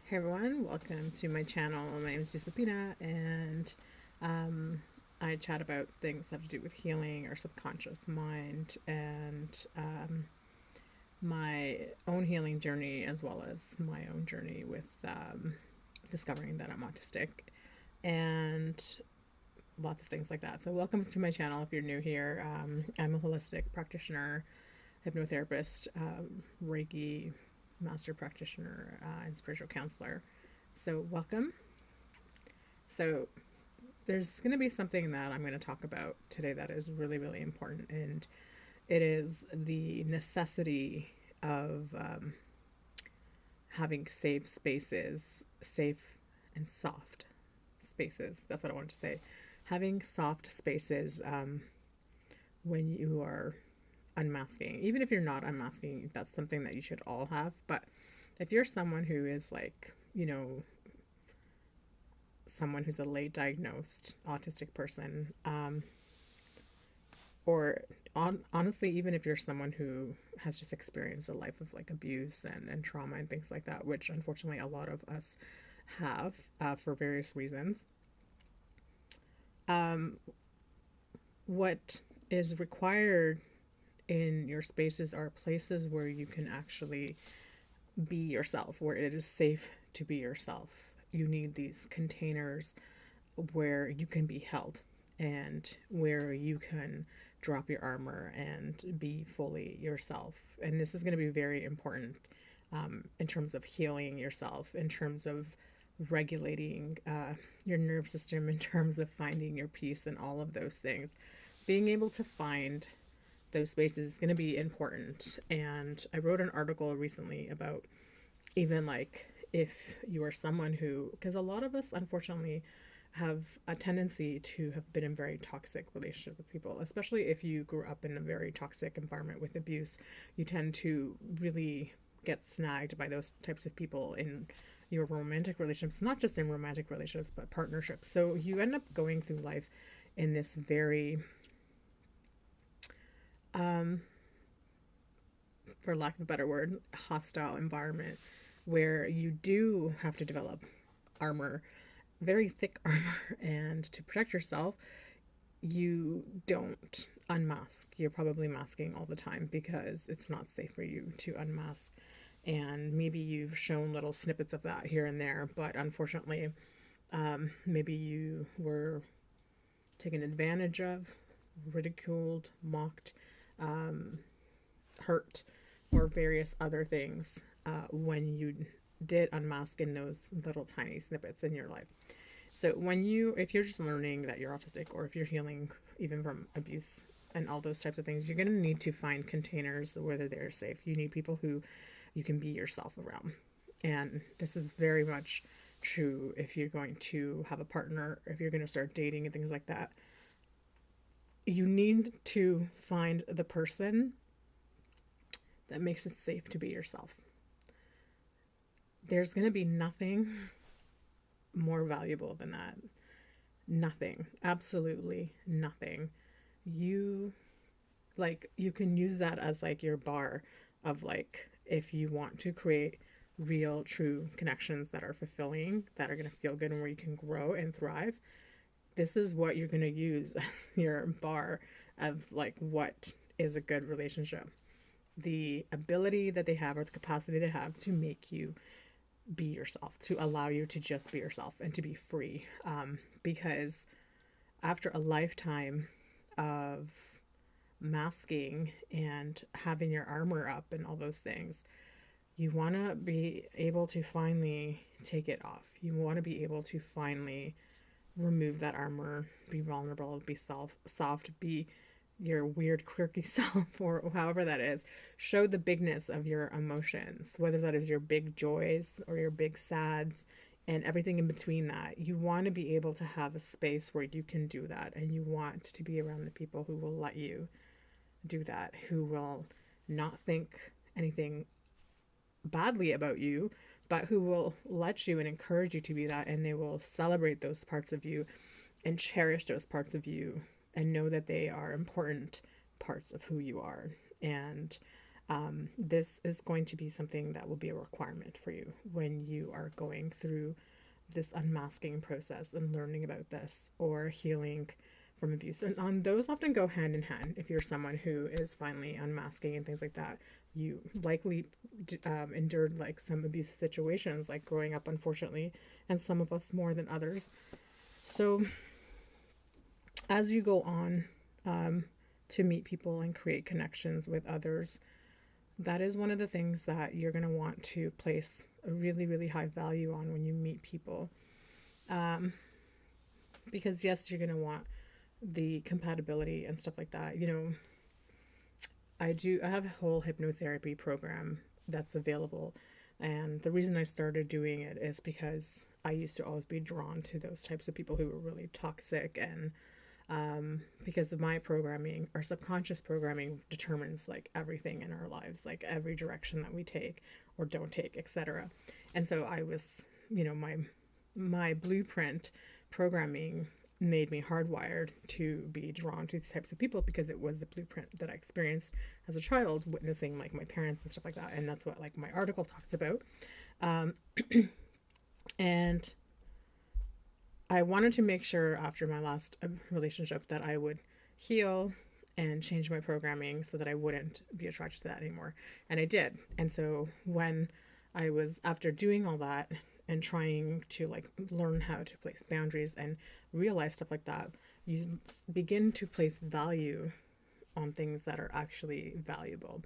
Hey everyone, welcome to my channel. My name is Giusi, and um, I chat about things that have to do with healing our subconscious mind and my own healing journey, as well as my own journey with discovering that I'm autistic and lots of things like that. So, welcome to my channel if you're new here. I'm a holistic practitioner, hypnotherapist, Reiki master practitioner, and spiritual counselor. So, welcome. So, there's going to be something that I'm going to talk about today that is really, really important, and it is the necessity of having safe spaces, safe and soft spaces. That's what I wanted to say. Having soft spaces when you are unmasking. Even if you're not unmasking, that's something that you should all have. But if you're someone who is like, someone who's a late diagnosed autistic person, or honestly, even if you're someone who has just experienced a life of like abuse and trauma and things like that, which unfortunately a lot of us have for various reasons, um, what is required in your spaces are places where you can actually be yourself, where it is safe to be yourself. You need these containers where you can be held and where you can drop your armor and be fully yourself. And this is going to be very important in terms of healing yourself, in terms of regulating your nerve system, in terms of finding your peace, and all of those things. Being able to find those spaces is going to be important. And I wrote an article recently about even like if you are someone who, because a lot of us unfortunately have a tendency to have been in very toxic relationships with people, especially if you grew up in a very toxic environment with abuse. You tend to really get snagged by those types of people in your romantic relationships, not just in romantic relationships, but partnerships. So you end up going through life in this very, um, for lack of a better word, hostile environment where you do have to develop armor, very thick armor, and to protect yourself, you don't unmask. You're probably masking all the time because it's not safe for you to unmask. And maybe you've shown little snippets of that here and there, but unfortunately, maybe you were taken advantage of, ridiculed, mocked, um, hurt, or various other things when you did unmask in those little tiny snippets in your life. So if you're just learning that you're autistic, or if you're healing even from abuse and all those types of things, you're going to need to find containers where they're safe. You need people who you can be yourself around. And this is very much true if you're going to have a partner, if you're going to start dating and things like that. You need to find the person that makes it safe to be yourself. There's going to be nothing more valuable than that. Nothing. Absolutely nothing. You you can use that as like your bar of like if you want to create real true connections that are fulfilling, that are going to feel good, and where you can grow and thrive. This is what you're going to use as your bar of like what is a good relationship. The ability that they have, or the capacity they have to make you be yourself, to allow you to just be yourself and to be free. Because after a lifetime of masking and having your armor up and all those things, you want to be able to finally take it off. You want to be able to finally remove that armor, be vulnerable, be soft, be your weird quirky self, or however that is. Show the bigness of your emotions, whether that is your big joys or your big sads and everything in between that. You want to be able to have a space where you can do that, and you want to be around the people who will let you do that, who will not think anything badly about you, but who will let you and encourage you to be that, and they will celebrate those parts of you and cherish those parts of you and know that they are important parts of who you are. And This is going to be something that will be a requirement for you when you are going through this unmasking process and learning about this or healing from abuse. And those often go hand in hand. If you're someone who is finally unmasking and things like that, you likely endured like some abuse situations, like growing up, unfortunately, and some of us more than others. So as you go on to meet people and create connections with others, that is one of the things that you're going to want to place a really, really high value on when you meet people. Um, because, yes, you're going to want the compatibility and stuff like that. You know, I have a whole hypnotherapy program that's available. And the reason I started doing it is because I used to always be drawn to those types of people who were really toxic, and because of my programming, our subconscious programming determines like everything in our lives, like every direction that we take or don't take, etc. And so I was, you know, my blueprint programming made me hardwired to be drawn to these types of people because it was the blueprint that I experienced as a child, witnessing like my parents and stuff like that. And that's what like my article talks about. Um, and I wanted to make sure after my last relationship that I would heal and change my programming so that I wouldn't be attracted to that anymore. And I did. And so when I was, after doing all that and trying to like learn how to place boundaries and realize stuff like that, you begin to place value on things that are actually valuable.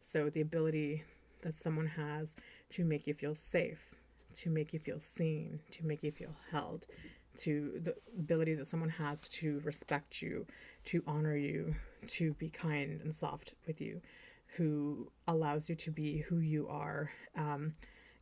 So the ability that someone has to make you feel safe, to make you feel seen, to make you feel held, to the ability that someone has to respect you, to honor you, to be kind and soft with you, who allows you to be who you are.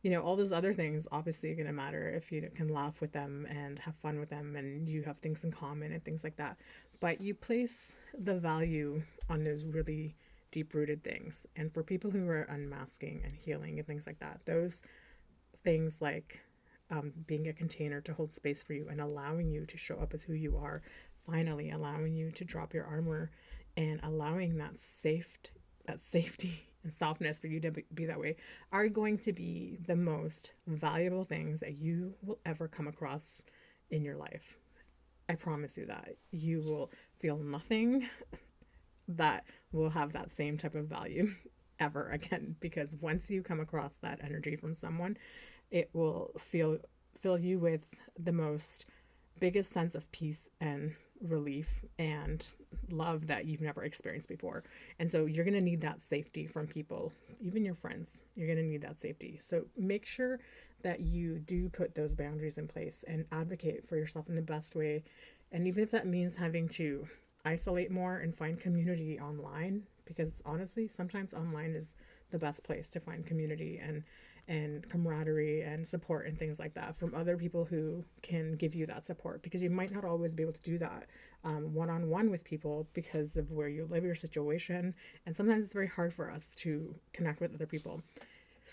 You know, all those other things obviously are going to matter if you can laugh with them and have fun with them and you have things in common and things like that. But you place the value on those really deep rooted things. And for people who are unmasking and healing and things like that, those things like being a container to hold space for you and allowing you to show up as who you are, finally allowing you to drop your armor and allowing that safety and softness for you to be that way, are going to be the most valuable things that you will ever come across in your life. I promise you that. You will feel nothing that will have that same type of value ever again, because once you come across that energy from someone, it will fill you with the most biggest sense of peace and relief and love that you've never experienced before. And so you're going to need that safety from people, even your friends. You're going to need that safety. So make sure that you do put those boundaries in place and advocate for yourself in the best way. And even if that means having to isolate more and find community online, because honestly, sometimes online is the best place to find community and camaraderie and support and things like that from other people who can give you that support, because you might not always be able to do that one-on-one with people because of where you live, your situation, and sometimes it's very hard for us to connect with other people.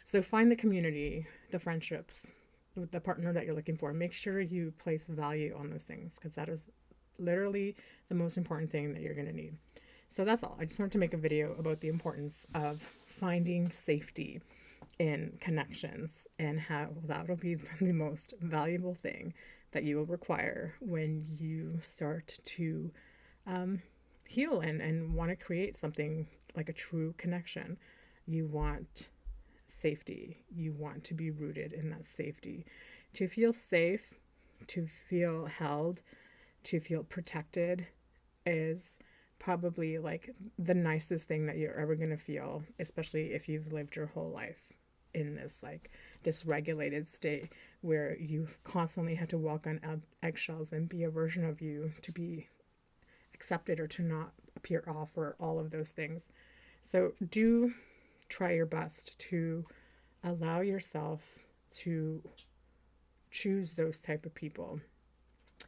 So find the community, the friendships, the partner that you're looking for. Make sure you place value on those things, because that is literally the most important thing that you're going to need. So that's all. I just wanted to make a video about the importance of finding safety in connections and how that will be the most valuable thing that you will require when you start to heal and want to create something like a true connection. You want safety. You want to be rooted in that safety. To feel safe, to feel held, to feel protected is probably like the nicest thing that you're ever going to feel, especially if you've lived your whole life in this like dysregulated state where you've constantly had to walk on eggshells and be a version of you to be accepted or to not appear off or all of those things. So do try your best to allow yourself to choose those type of people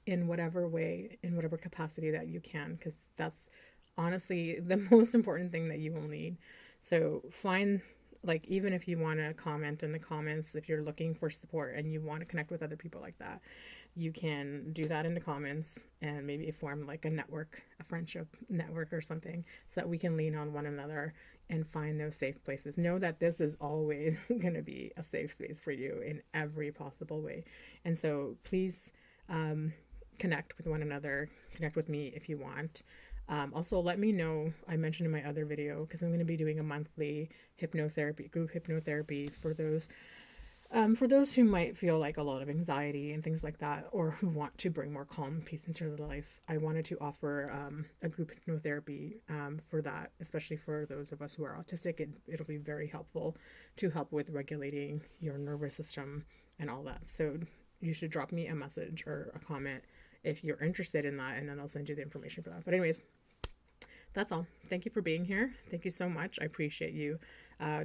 in whatever way, in whatever capacity that you can, because that's honestly the most important thing that you will need. So find Like, even if you want to comment in the comments, if you're looking for support and you want to connect with other people like that, you can do that in the comments and maybe form like a network, a friendship network or something, so that we can lean on one another and find those safe places. Know that this is always going to be a safe space for you in every possible way. And so please, um, connect with one another, connect with me if you want. Also, let me know. I mentioned in my other video, because I'm going to be doing a monthly hypnotherapy, group hypnotherapy for those who might feel like a lot of anxiety and things like that, or who want to bring more calm, peace into their life. I wanted to offer a group hypnotherapy for that, especially for those of us who are autistic. It'll be very helpful to help with regulating your nervous system and all that. So you should drop me a message or a comment if you're interested in that, and then I'll send you the information for that. But anyways, that's all. Thank you for being here. Thank you so much. I appreciate you.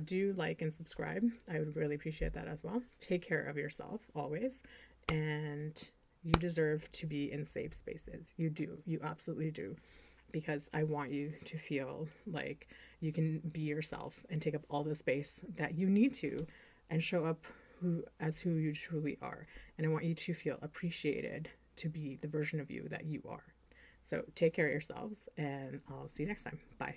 Do like and subscribe. I would really appreciate that as well. Take care of yourself always. And you deserve to be in safe spaces. You do. You absolutely do. Because I want you to feel like you can be yourself and take up all the space that you need to, and show up who you truly are. And I want you to feel appreciated to be the version of you that you are. So take care of yourselves, and I'll see you next time. Bye.